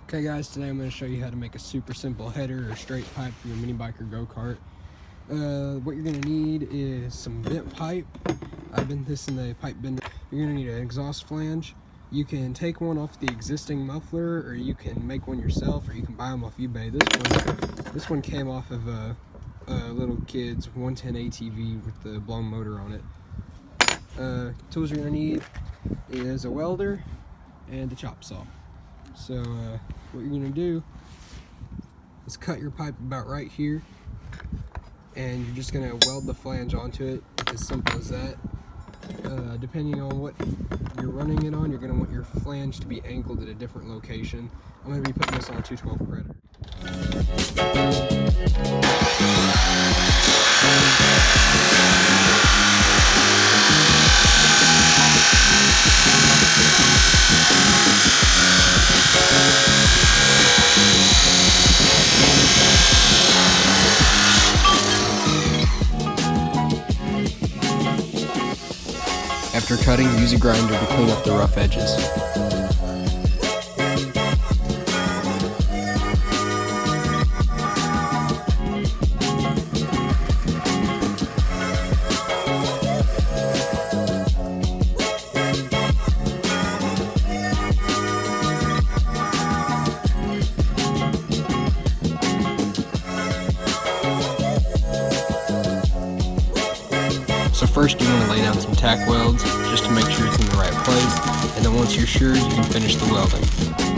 Okay guys, today I'm going to show you how to make a super simple header or straight pipe for your mini bike or go-kart. What you're going to need is some bent pipe. I've bent this in the pipe bender. You're going to need an exhaust flange. You can take one off the existing muffler, or you can make one yourself, or you can buy them off eBay. This one came off of a little kid's 110 ATV with the blown motor on it. Tools you're going to need is a welder and a chop saw. So what you're going to do is cut your pipe about right here, and you're just going to weld the flange onto it. It's as simple as that. Depending on what you're running it on, you're going to want your flange to be angled at a different location. I'm going to be putting this on a 212 Predator. After cutting, use a grinder to clean up the rough edges. So first you want to lay down some tack welds just to make sure it's in the right place, and then once you're sure, you can finish the welding.